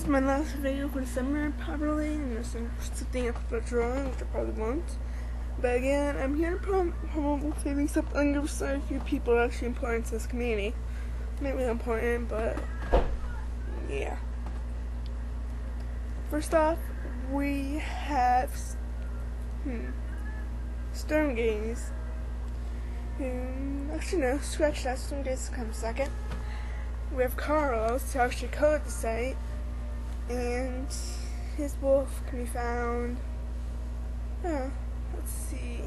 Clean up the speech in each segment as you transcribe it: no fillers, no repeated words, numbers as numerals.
is my last video for the summer, probably, unless I'm something about drawing, which I probably won't. But again, I'm here to promote saving something of a few people are actually important to this community. Maybe important, but yeah. First off, we have Storm Gaze. Actually no, scratch that, Storm Gaze will come second. We have Carlos to actually code the site, and his wolf can be found. Let's see.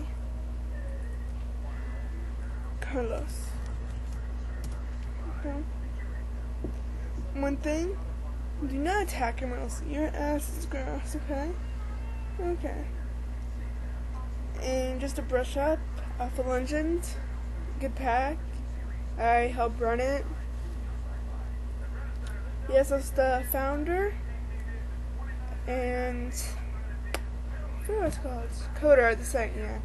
Carlos. Okay. One thing, do not attack him or else your ass is gross, okay? Okay. And just to brush up, Alpha Legend, good pack. I helped run it. Yes, that's the founder. And I forgot what it's called. Coder, the site, yeah.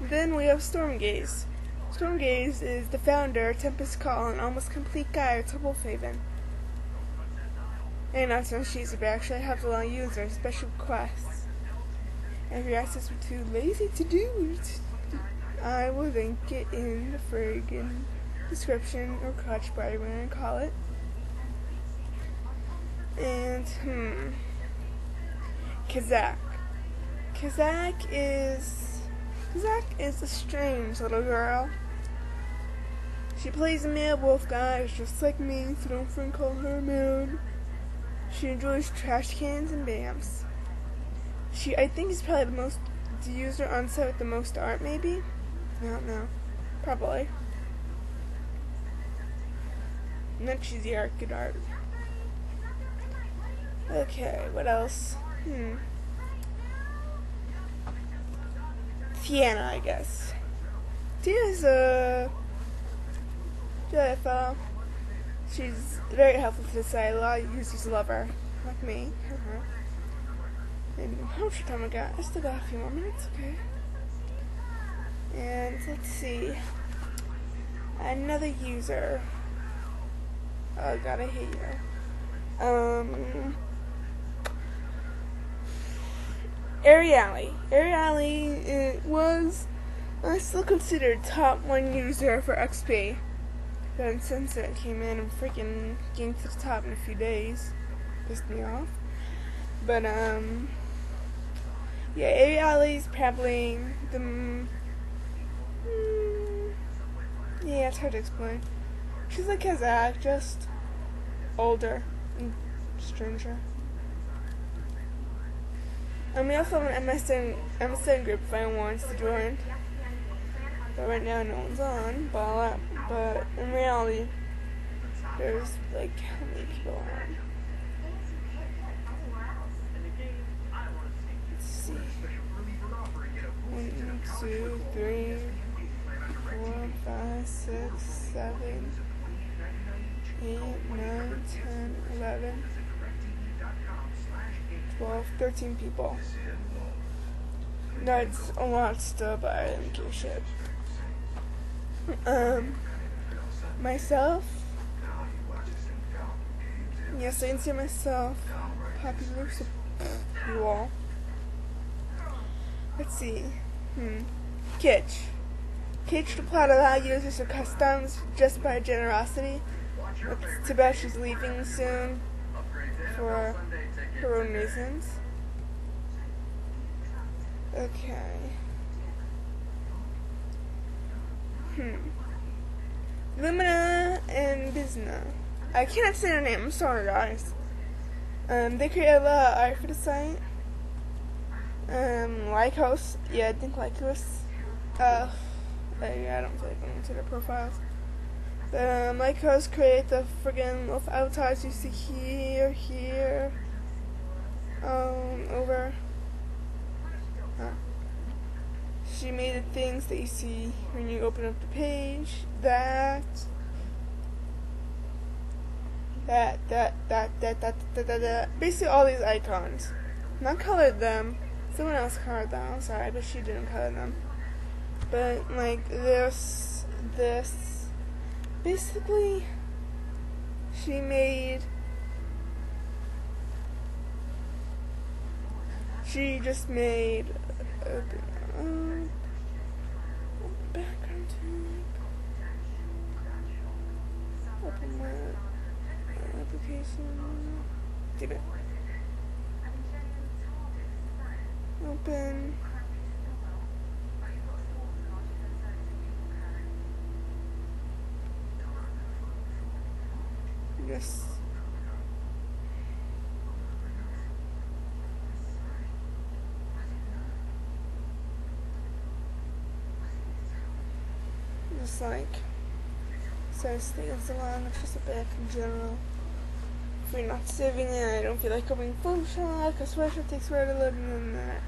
Then we have Stormgaze. Stormgaze is the founder, Tempest Call, an almost complete guide to Wolf-Hafen. And not so cheesy, but actually helps a lot of users, especially with quests. And if your access were too lazy to do it, I will link it in the friggin' description or crotch bar, whatever you call it. And Kazak. Kazak is a strange little girl. She plays a male wolf guy, just like me, so don't friend call her man. She enjoys trash cans and BAMs. I think is probably the user on site with the most art, maybe? I don't know. Probably. Not cheesy art, good art. Okay, what else? Tiana, I guess. Tiana's a fellow. She's very helpful to the site. A lot of users love her. Like me. And how much time I got? I still got a few more minutes, okay. And let's see. Another user. Oh god, I hate you. Ariali, it was still considered top 1 user for XP. Then since it came in and freaking gained to the top in a few days, pissed me off. But yeah, Ariali's probably the yeah, it's hard to explain. She's like Kazak, just older and stranger. And we also have an MSN group if anyone wants to join. But right now no one's on, but in reality, there's like how many people on? Let's see. 1, 2, 3, 4, 5, 6, 7, 8, 9, 10, 11. 12, 13 people. That's a lot still, but I didn't give a shit. Myself. Yes, I can see myself. Popular, so you all. Let's see. Kitsch. Kitsch to plot allow users to customs just by generosity. It's too bad she's leaving soon for her own reasons. Okay. Lumina and Bizna. I cannot say their name, I'm sorry guys. They created a lot of art for the site. Lycos. Yeah, I think Lycos. I don't feel like going into their profiles. But Lycos created the friggin' wolf avatars you see here. Over. She made the things that you see when you open up the page. That. Basically all these icons. Not colored them. Someone else colored them. I'm sorry, but she didn't color them. But like this. Basically, she made she just made a background type. Open my application. Keep it. Open. Yes. Just like, so I just think it's a lot, it's just a back in general. If you're not saving it, I don't feel like opening Photoshop, because Photoshop takes forever to load and that.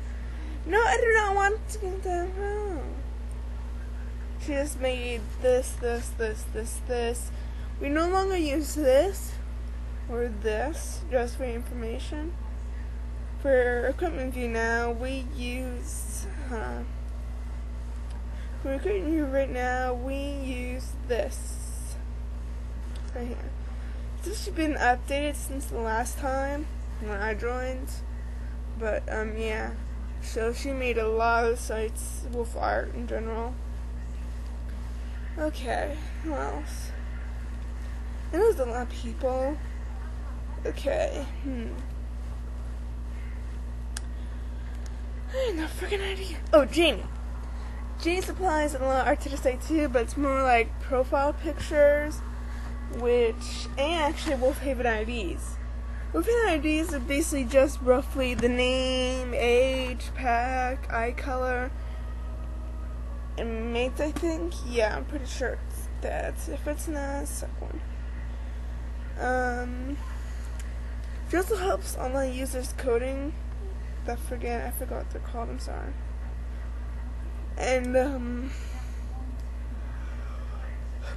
No, I do not want to get that wrong. She just made this. We no longer use this or this, just for information. For equipment view now, we use, for equipment view right now, we use this. Right here. This has been updated since the last time when I joined. But, yeah. So she made a lot of sites, wolf art in general. Okay, what else? I know there's a lot of people. Okay, I have no freaking idea. Oh, Janie. Janie supplies a lot of art to the site too, but it's more like profile pictures, and actually Wolf-Hafen IDs. Wolf-Hafen IDs are basically just roughly the name, age, pack, eye color, and mates, I think. Yeah, I'm pretty sure it's that. If it's not, it's that one. She also helps online users coding. I forgot what they're called, I'm sorry. And, I'm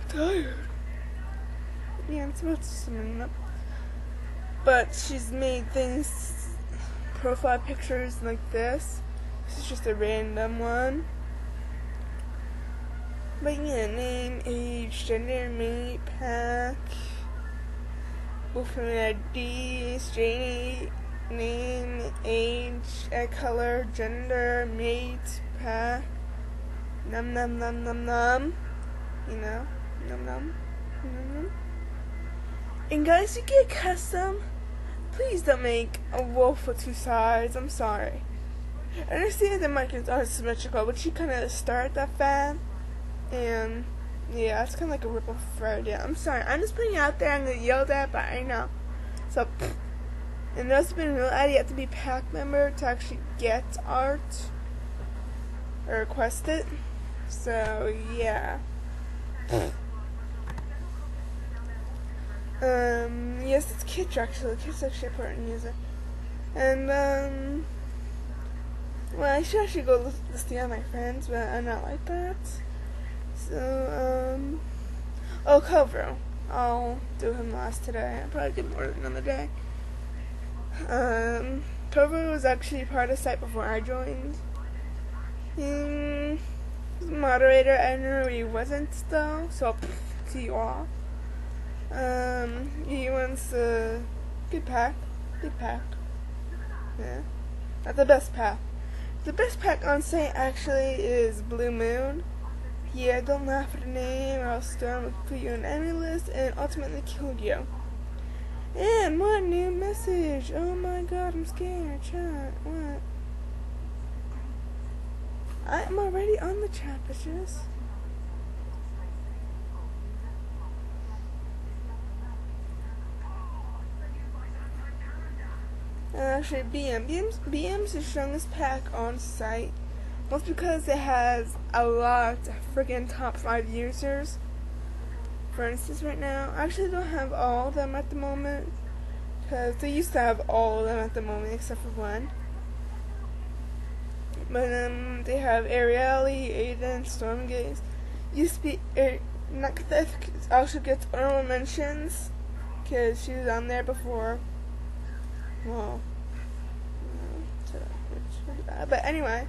tired. Yeah, I'm supposed to summon up. But she's made things, profile pictures like this. This is just a random one. But yeah, name, age, gender, mate, pack, Wolf-Hafen IDs, Janie, name, age, eye color, gender, mate, pack, num, you know, num. And guys, you get custom, please don't make a wolf with two sides. I'm sorry. I understand the markings are symmetrical, but she kind of started that fan. And yeah, it's kind of like a ripple thread. Yeah, I'm sorry. I'm just putting it out there. I'm gonna yell that, but I know. So, and there's been real idea. You have to be pack member to actually get art or request it. So yeah. Yes, it's Kitch actually. Kitch actually a important user. And well, I should actually go list all my friends, but I'm not like that. So, oh, Covro. I'll do him last today. I'll probably do more another day. Covro was actually part of the site before I joined. He was a moderator. I don't know he wasn't, though, so I'll see you all. He wants a good pack. Yeah. Not the best pack. The best pack on site actually is Blue Moon. Yeah, don't laugh at the name or else Storm will put you on the enemy list and ultimately kill you. And what new message? Oh my god, I'm scared. Chat, what? I'm already on the chat, bitches. Actually, BM's the strongest pack on site. Most because it has a lot of freaking top 5 users. For instance, right now, I actually don't have all of them at the moment. Because they used to have all of them at the moment except for one. But they have Arieli, Aiden, Stormgaze. Used to be, Nakatheth also gets honorable mentions. Because she was on there before. Well, but anyway.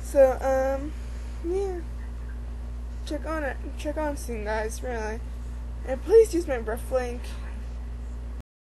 So, yeah. Check on it. Check on soon, guys, really. And please use my ref link